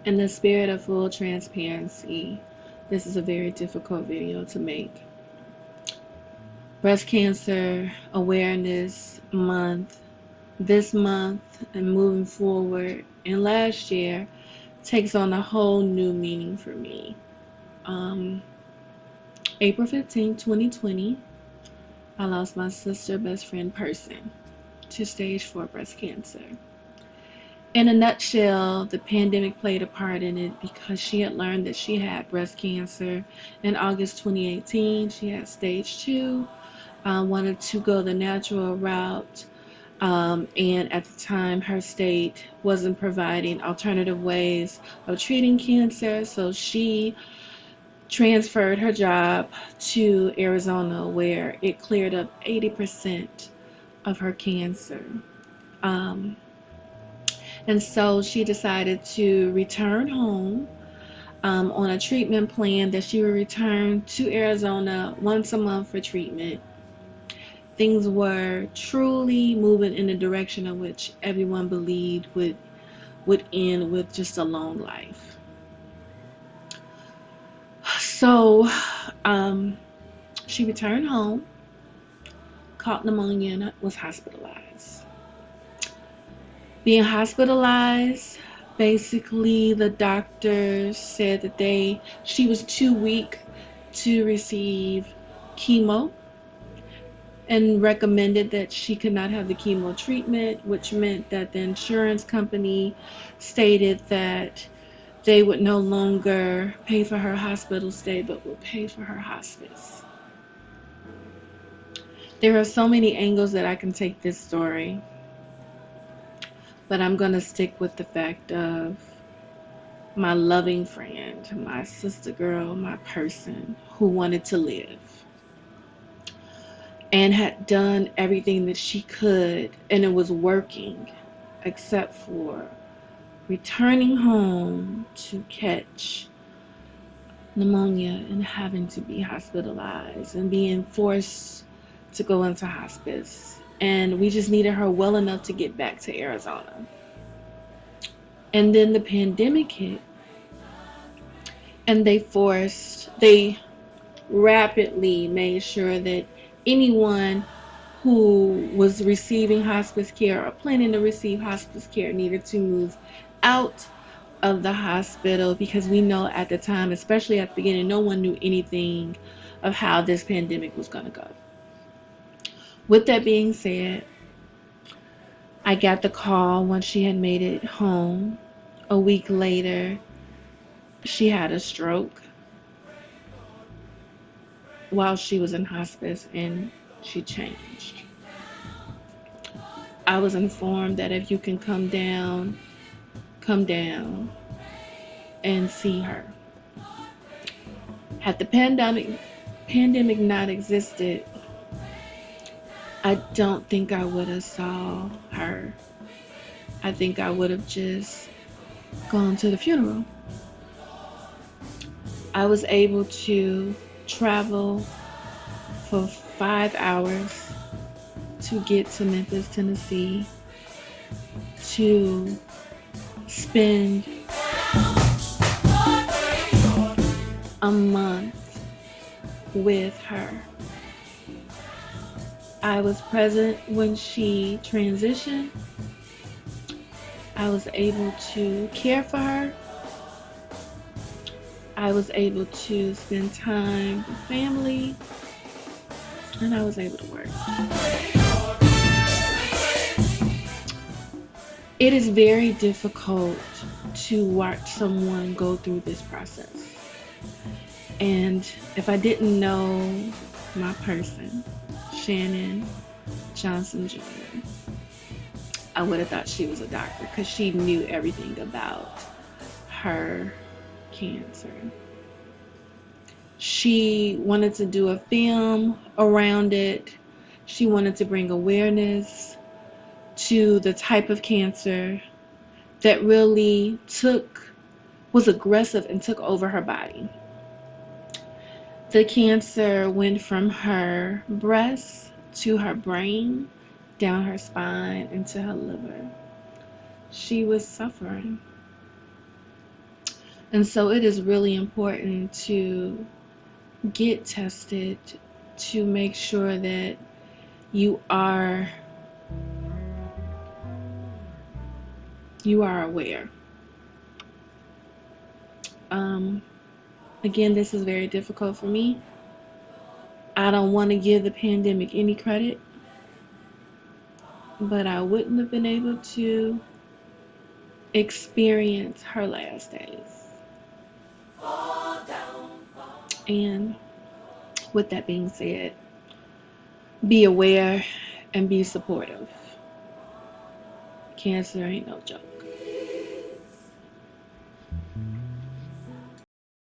In the spirit of full transparency, this is a very difficult video to make. Breast Cancer Awareness Month, this month and moving forward, and last year takes on a whole new meaning for me. Um, April 15, 2020, I lost my sister, best friend person to stage 4 breast cancer. In a nutshell, the pandemic played a part in it because she had learned that she had breast cancer in August 2018. She had stage 2, wanted to go the natural route, and at the time her state wasn't providing alternative ways of treating cancer, so she transferred her job to Arizona, where it cleared up 80% of her cancer. Um, and so she decided to return home, on a treatment plan that she would return to Arizona once a month for treatment. Things were truly moving in the direction of which everyone believed would end with just a long life. So she returned home, caught pneumonia, and was hospitalized. Being hospitalized, basically the doctors said that she was too weak to receive chemo and recommended that she could not have the chemo treatment, which meant that the insurance company stated that they would no longer pay for her hospital stay but would pay for her hospice. There are so many angles that I can take this story, but I'm going to stick with the fact of my loving friend, my sister girl, my person who wanted to live and had done everything that she could, and it was working, except for returning home to catch pneumonia and having to be hospitalized and being forced to go into hospice. And we just needed her well enough to get back to Arizona. And then the pandemic hit, and they rapidly made sure that anyone who was receiving hospice care or planning to receive hospice care needed to move out of the hospital, because we know at the time, especially at the beginning, no one knew anything of how this pandemic was going to go. With that being said, I got the call once she had made it home. A week later, she had a stroke while she was in hospice, and she changed. I was informed that if you can come down and see her. Had the pandemic not existed, I don't think I would have saw her. I think I would have just gone to the funeral. I was able to travel for 5 hours to get to Memphis, Tennessee, to spend a month with her. I was present when she transitioned. I was able to care for her. I was able to spend time with family, and I was able to work. It is very difficult to watch someone go through this process. And if I didn't know my person, Shannon Johnson Jr., I would have thought she was a doctor, because she knew everything about her cancer. She wanted to do a film around it. She wanted to bring awareness to the type of cancer that really was aggressive and took over her body. The cancer went from her breast to her brain, down her spine, into her spine, into her liver. She was suffering. And so it is really important to get tested to make sure that you are aware. Um, Again, this is very difficult for me. I don't want to give the pandemic any credit, but I wouldn't have been able to experience her last days. And with that being said, be aware and be supportive. Cancer ain't no joke.